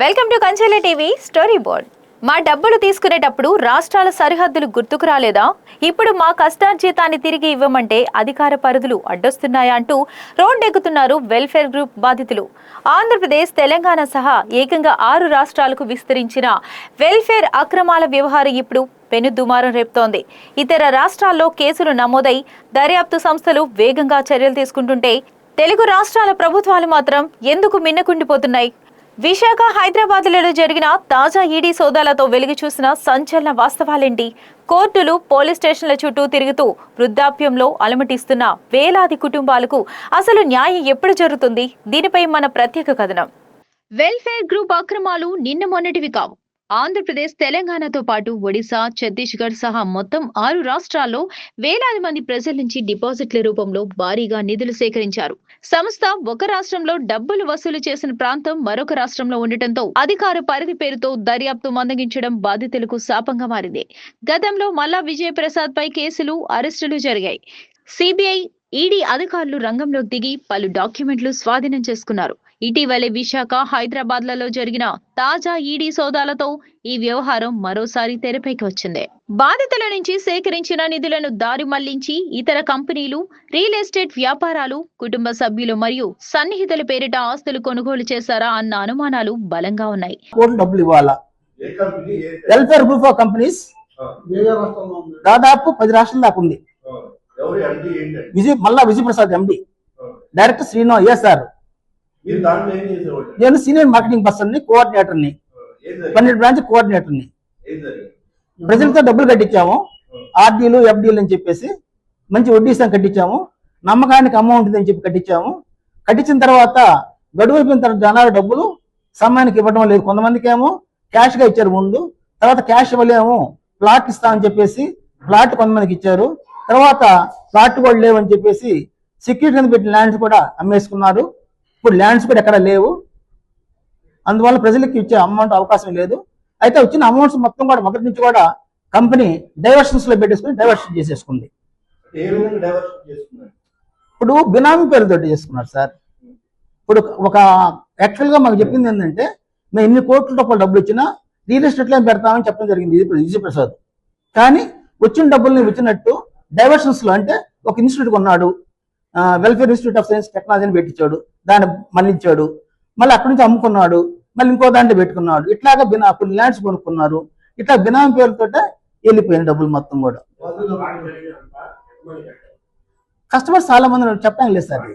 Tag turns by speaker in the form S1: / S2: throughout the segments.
S1: Welcome to Kanchela TV story board. మా డబ్బులు తీసుకునేటప్పుడు రాష్ట్రాల సరిహద్దులు గుర్తుకు రాలేదా? ఇప్పుడు మా కష్టార్జితాన్ని తిరిగి ఇవ్వమంటే అధికార పరిధులు అడ్డొస్తున్నాయా అంటూ రోడ్డెక్కుతున్నారు వెల్ఫేర్ గ్రూప్ బాధితులు. ఆంధ్రప్రదేశ్, తెలంగాణ సహా ఏకంగా 6 రాష్ట్రాలకు విస్తరించిన వెల్ఫేర్ అక్రమాల వ్యవహారం ఇప్పుడు పెనుదుమారం రేపుతోంది. ఇతర రాష్ట్రాల్లో కేసులు నమోదై దర్యాప్తు సంస్థలు వేగంగా చర్యలు తీసుకుంటుంటే తెలుగు రాష్ట్రాల ప్రభుత్వాలు మాత్రం ఎందుకు మిన్నకుండిపోతున్నాయి? విశాఖ, హైదరాబాద్లలో జరిగిన తాజా ఈడీ సోదాలతో వెలుగు చూసిన సంచలన వాస్తవాలేంటి? కోర్టులు, పోలీస్ స్టేషన్ల చుట్టూ తిరుగుతూ వృద్ధాప్యంలో అలమటిస్తున్న వేలాది కుటుంబాలకు అసలు న్యాయం ఎప్పుడు జరుగుతుంది? దీనిపై మన ప్రత్యేక కథనం. వెల్ఫేర్ గ్రూప్ అక్రమాలు నిన్న మొన్నటివి కావు. ఆంధ్రప్రదేశ్, తెలంగాణతో పాటు ఒడిశా, ఛత్తీస్గఢ్ సహా మొత్తం 6 రాష్ట్రాల్లో వేలాది మంది ప్రజల నుంచి డిపాజిట్ల రూపంలో భారీగా నిధులు సేకరించారు. సంస్థ ఒక రాష్ట్రంలో డబ్బులు వసూలు చేసిన ప్రాంతం మరొక రాష్ట్రంలో ఉండటంతో అధికార పరిధి పేరుతో దర్యాప్తు మందగించడం బాధితులకు శాపంగా మారింది. గతంలో మల్లా విజయ్ ప్రసాద్ పై కేసులు, అరెస్టులు జరిగాయి. సిబిఐ, ఈడీ అధికారులు రంగంలోకి దిగి పలు డాక్యుమెంట్లు స్వాధీనం చేసుకున్నారు. ఇటీవలే విశాఖ, హైదరాబాద్లలో జరిగిన తాజా ఈడీ సోదాలతో ఈ వ్యవహారం మరోసారి తెరపైకి వచ్చింది. బాధితుల నుంచి సేకరించిన నిధులను దారి మళ్లించి ఇతర కంపెనీలు, రియల్ ఎస్టేట్ వ్యాపారాలు, కుటుంబ సభ్యులు మరియు సన్నిహితుల పేరిట ఆస్తులు కొనుగోలు చేశారా అన్న అనుమానాలు బలంగా ఉన్నాయి.
S2: వెల్ఫేర్ గ్రూప్ ఆఫ్ కంపెనీస్ దాదాపు 10 రాష్ట్రాల దాకా ఉంది. మల్లా విజయ్ ప్రసాద్ ఎండి, డైరెక్టర్ శ్రీనివాస్ ఎస్ఆర్. నేను సీనియర్ మార్కెటింగ్ పర్సన్ ని, కోఆర్డినేటర్ ని, 12 బ్రాంచ్ కోఆర్డినేటర్ ని. ప్రజలతో డబ్బులు కట్టించాము, ఆర్డీలు, ఎఫ్డీలు అని చెప్పేసి మంచి వడ్డీ కట్టించాము. నమ్మకానికి అమౌంట్ అని చెప్పి కట్టించాము. కట్టించిన తర్వాత గడువు అయిపోయిన తర్వాత జనాలు డబ్బులు సమయానికి ఇవ్వడం లేదు. కొంతమందికి ఏమో క్యాష్ గా ఇచ్చారు ముందు, తర్వాత క్యాష్ ఇవ్వలేము, ప్లాట్ ఇస్తామని చెప్పేసి ప్లాట్ కొంతమందికి ఇచ్చారు. తర్వాత ప్లాట్ కూడా లేవని చెప్పేసి సెక్యూరిటీ కింద పెట్టిన ల్యాండ్స్ కూడా అమ్మేసుకున్నారు. ఇప్పుడు ల్యాండ్స్ కూడా ఎక్కడ లేవు. అందువల్ల ప్రజలకు ఇచ్చే అమౌంట్ అవకాశం లేదు. అయితే వచ్చిన అమౌంట్స్ మొత్తం కూడా మొదటి నుంచి కూడా కంపెనీ డైవర్షన్స్ లో పెట్టేసుకుని డైవర్షన్ చేసేసుకుంది. ఇప్పుడు బినామీ పేరుతో చేసుకున్నారు సార్. ఇప్పుడు ఒక యాక్చువల్ గా మాకు చెప్పింది ఏంటంటే, మేము ఎన్ని కోట్ల రూపాయలు డబ్బులు ఇచ్చినా రియల్ ఎస్టేట్ లో పెడతామని చెప్పడం జరిగింది విజయ్ ప్రసాద్. కానీ వచ్చిన డబ్బుల్ని వచ్చినట్టు డైవర్షన్స్ లో, అంటే ఒక ఇన్స్టిట్యూట్ కొన్నాడు, వెల్ఫేర్ ఇన్స్టిట్యూట్ ఆఫ్ సైన్స్ టెక్నాలజీని పెట్టించాడు, దాన్ని మళ్ళించాడు, మళ్ళీ అక్కడి నుంచి అమ్ముకున్నాడు, మళ్ళీ ఇంకో దాంట్లో పెట్టుకున్నాడు. ఇట్లాగా కొన్ని ల్యాండ్స్ కొనుక్కున్నారు. ఇట్లా బినామీ పేరుతో వెళ్ళిపోయిన డబ్బులు మొత్తం కూడా. కస్టమర్స్ చాలా మంది చెప్పడం లేదు సార్.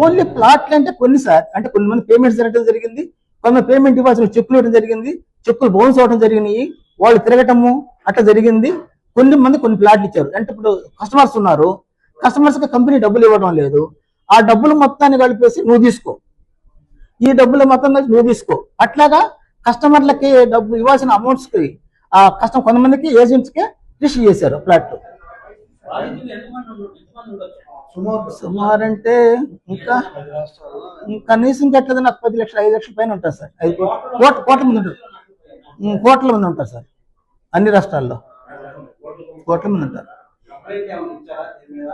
S2: ఓన్లీ ప్లాట్లు అంటే కొన్ని సార్, అంటే కొంతమంది పేమెంట్స్ జరగడం జరిగింది, కొంతమంది పేమెంట్ ఇవ్వాల్సిన చెక్కులు ఇవ్వడం జరిగింది, చెక్కులు బౌన్స్ అవడం జరిగినాయి, వాళ్ళు తిరగటము అట్లా జరిగింది. కొన్ని మంది కొన్ని ప్లాట్లు ఇచ్చారు. అంటే ఇప్పుడు కస్టమర్స్ ఉన్నారు, కస్టమర్స్ కి కంపెనీ డబ్బులు ఇవ్వడం లేదు. ఆ డబ్బులు మొత్తాన్ని కలిపేసి నువ్వు తీసుకో, ఈ డబ్బులు మొత్తం కలిసి నువ్వు తీసుకో, అట్లాగా కస్టమర్లకి డబ్బు ఇవ్వాల్సిన అమౌంట్స్ కి కొంతమందికి ఏజెంట్స్ కి రిసీవ్ చేశారు ప్లాట్లు. సుమారు అంటే ఇంకా కనీసం ఎట్లేదు నాకు 10 లక్షలు, 5 లక్షల పైన ఉంటారు సార్. 5 కోట్ల మంది ఉంటారు, కోట్ల మంది ఉంటారు సార్. అన్ని రాష్ట్రాల్లో కోట్ల మంది ఉంటారు.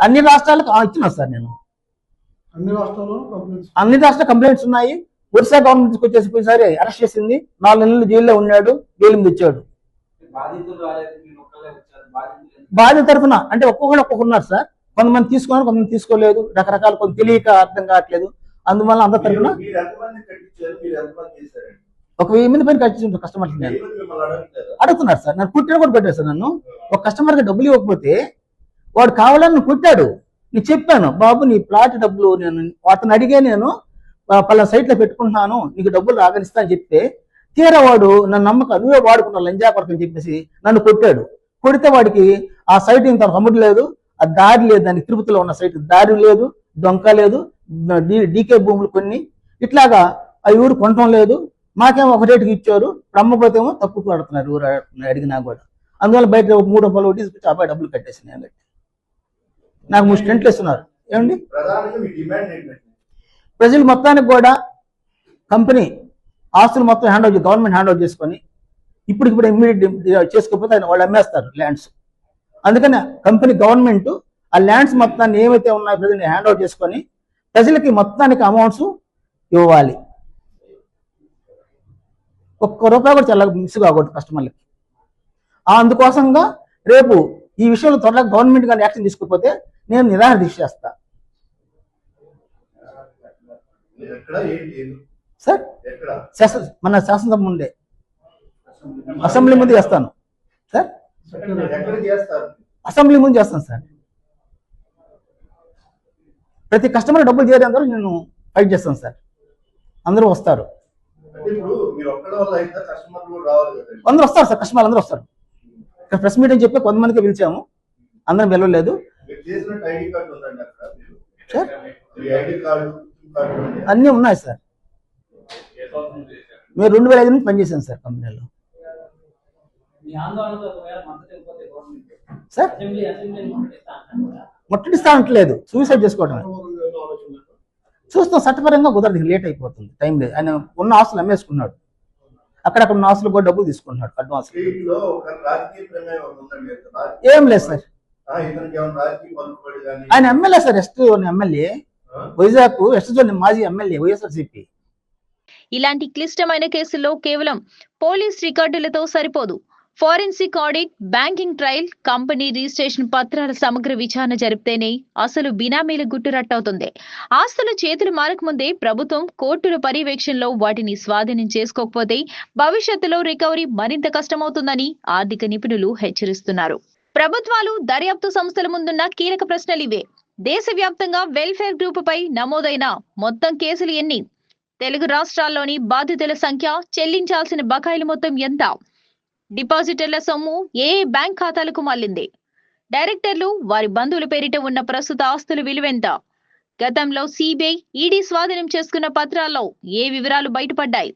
S2: అన్ని రాష్ట్రాలకు ఇచ్చినా సార్ నేను. అన్ని రాష్ట్రాల కంప్లైంట్స్ ఉన్నాయి. ఒరిస్సా గవర్నమెంట్ తీసుకొచ్చేసి పోయినసారి అరెస్ట్ చేసింది, 4 నెలలు జైల్లో ఉన్నాడు, జైలు మీద వచ్చాడు. బాధ్యత తరఫున అంటే ఒక్కొక్కరున్నారు సార్. కొంతమంది తీసుకున్నారు, కొంతమంది తీసుకోలేదు, రకరకాల కొంత తెలియక అర్థం కావట్లేదు. అందువల్ల అందరి తరఫున ఒక 1000 మంది పైన కట్టించుంటారు కస్టమర్స్. నేను అడుగుతున్నారు సార్, నన్ను కుట్టిన కూడా పెట్టారు సార్. నన్ను ఒక కస్టమర్కి డబ్బులు ఇవ్వకపోతే వాడు కావాలని కుట్టాడు. నేను చెప్పాను, బాబు నీ ప్లాట్ డబ్బులు నేను అతను అడిగే, నేను పలానా సైట్ లో పెట్టుకుంటున్నాను, నీకు డబ్బులు ఆగనిస్తా అని చెప్తే తీరా వాడు నన్ను నమ్మకం నువ్వే వాడుకున్నావు లంజా కొరకు అని చెప్పేసి నన్ను కొట్టాడు. కొడితే వాడికి ఆ సైట్ ఇంత అమ్ముడు లేదు, ఆ దారి లేదు, దానికి తిరుపతిలో ఉన్న సైట్ దారి లేదు, డొంక లేదు, డీకే భూములు కొన్ని ఇట్లాగా ఆ ఊరు కొనటం లేదు. మాకేమో ఒక రేటుకి ఇచ్చారు, అమ్మకపోతే ఏమో తక్కువ పడుతున్నారు ఊరు అడిగినా కూడా. అందువల్ల బయట 3 రూపాయలు ఒకటి తీసుకొచ్చి అబ్బాయి డబ్బులు కట్టేసి నేను నాకు 3 స్టెంట్లు ఇస్తున్నారు. ఏమండి ప్రజలు మొత్తానికి కూడా కంపెనీ ఆస్తులు మొత్తం గవర్నమెంట్ హ్యాండ్ ఓవర్ చేసుకొని ఇప్పుడు ఇమ్మీడియట్ చేసుకోకపోతే ఆయన వాళ్ళు అమ్మేస్తారు ల్యాండ్స్. అందుకని కంపెనీ గవర్నమెంట్ ఆ ల్యాండ్స్ మొత్తాన్ని ఏమైతే ఉన్నాయో ప్రజల్ని హ్యాండ్ ఓవర్ చేసుకొని ప్రజలకి మొత్తానికి అమౌంట్స్ ఇవ్వాలి. ఒక్క రూపాయి కూడా చాలా మిస్ కాకూడదు కస్టమర్లకి. అందుకోసంగా రేపు ఈ విషయంలో త్వరగా గవర్నమెంట్ గారు యాక్షన్ తీసుకోకపోతే నేను నిరాహార దీక్ష చేస్తా సార్. మన శాసనసభ ముందే, అసెంబ్లీ ముందు చేస్తాను సార్. అసెంబ్లీ ముందు చేస్తాను సార్. ప్రతి కస్టమర్ డబ్బులు చేరేంత వరకు నేను ఫైట్ చేస్తాను సార్. అందరూ వస్తారు, అందరూ వస్తారు సార్. కస్టమర్లు అందరూ వస్తారు. ఇక్కడ ప్రెస్ మీట్ అని చెప్పి కొంతమందికి పిలిచాము, అందరం వెళ్ళలేదు సార్. అన్నీ ఉన్నాయి సార్. మీరు 2005 నుంచి పనిచేసాను సార్ కంపెనీలో సార్. ముట్టడిస్తా అంటలేదు, సూసైడ్ చేసుకోవటం చూస్తాం. చట్టపరంగా కుదరదు, లేట్ అయిపోతుంది, టైం లేదు. ఆయన ఉన్న ఆస్తులు అమ్మేసుకున్నాడు, అక్కడక్కడ ఉన్న ఆస్తులు కూడా డబ్బులు తీసుకుంటున్నాడు అడ్వాన్స్. ఏం లేదు సార్, ఆయన MLA sir, east MLA Vizag, east zone మాజీ ఎమ్మెల్యే వైఎస్ఆర్సీపీ.
S1: ఇలాంటి క్లిష్టమైన కేసుల్లో కేవలం పోలీస్ రికార్డులతో సరిపోదు. Forensic audit, banking trail, company registration పత్రాల సమగ్ర విచారణ జరిపితేనే అసలు బినామీల గుట్టు రట్టవుతుంది. ఆస్తుల చేతులు మారకముందే ప్రభుత్వం కోర్టుల పర్యవేక్షణలో వాటిని స్వాధీనం చేసుకోకపోతే భవిష్యత్తులో రికవరీ మరింత కష్టమవుతుందని ఆర్థిక నిపుణులు హెచ్చరిస్తున్నారు. ప్రభుత్వాలు, దర్యాప్తు సంస్థల ముందున్న కీలక ప్రశ్నలివే. దేశవ్యాప్తంగా వెల్ఫేర్ గ్రూపుపై నమోదైన మొత్తం కేసులు ఎన్ని? తెలుగు రాష్ట్రాల్లోని బాధితుల సంఖ్య, చెల్లించాల్సిన బకాయిల మొత్తం ఎంత? డిపాజిటర్ల సొమ్ము ఏ బ్యాంక్ ఖాతాలకు మళ్లింది? డైరెక్టర్లు, వారి బంధువుల పేరిట ఉన్న ప్రస్తుత ఆస్తుల విలువెంత? గతంలో సిబిఐ, ఈడీ స్వాధీనం చేసుకున్న పత్రాల్లో ఏ వివరాలు బయటపడ్డాయి?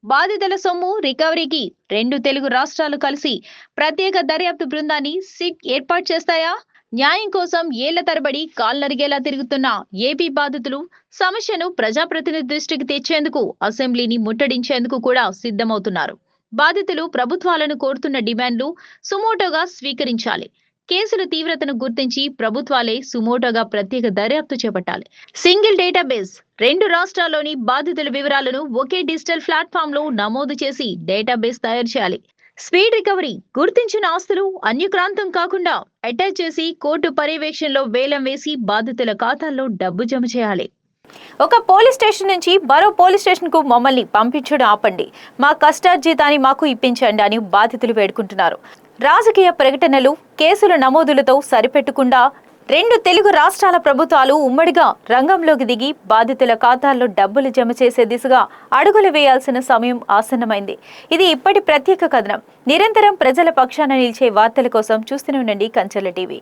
S1: బాధితుల సొమ్ము రికవరీకి 2 తెలుగు రాష్ట్రాలు కలిసి ప్రత్యేక దర్యాప్తు బృందాన్ని సిట్ ఏర్పాటు చేస్తాయా? న్యాయం కోసం ఏళ్ల తరబడి కాల్నరిగేలా తిరుగుతున్న ఏపీ బాధితులు సమస్యను ప్రజాప్రతినిధి దృష్టికి తెచ్చేందుకు, అసెంబ్లీని ముట్టడించేందుకు కూడా సిద్ధమవుతున్నారు. బాధితులు ప్రభుత్వాలను కోరుతున్న డిమాండ్లు సుమోటోగా స్వీకరించాలి. కేసుల తీవ్రతను గుర్తించి ప్రభుత్వాలే సుమోటోగా ప్రత్యేక దర్యాప్తు చేపట్టాలి. సింగిల్ డేటాబేస్, 2 రాష్ట్రాల్లోని బాధితుల వివరాలను ఒకే డిజిటల్ ప్లాట్ఫామ్ లో నమోదు చేసి డేటాబేస్ తయారు చేయాలి. స్పీడ్ రికవరీ, గుర్తించిన ఆస్తులు అన్యక్రాంతం కాకుండా అటాచ్ చేసి కోర్టు పర్యవేక్షణలో వేలం వేసి బాధితుల ఖాతాల్లో డబ్బు జమ చేయాలి. ఒక పోలీస్ స్టేషన్ నుంచి మరో పోలీస్ స్టేషన్ కు మమ్మల్ని పంపించడం ఆపండి, మా కష్టార్జితాన్ని మాకు ఇప్పించండి అని బాధితులు వేడుకుంటున్నారు. రాజకీయ ప్రకటనలు, కేసుల నమోదులతో సరిపెట్టకుండా 2 తెలుగు రాష్ట్రాల ప్రభుత్వాలు ఉమ్మడిగా రంగంలోకి దిగి బాధితుల ఖాతాల్లో డబ్బులు జమ చేసే దిశగా అడుగులు వేయాల్సిన సమయం ఆసన్నమైంది. ఇది ఇప్పటి ప్రత్యేక కథనం. నిరంతరం ప్రజల పక్షాన నిలిచే వార్తల కోసం చూస్తూనే ఉండండి కంచెల టీవీ.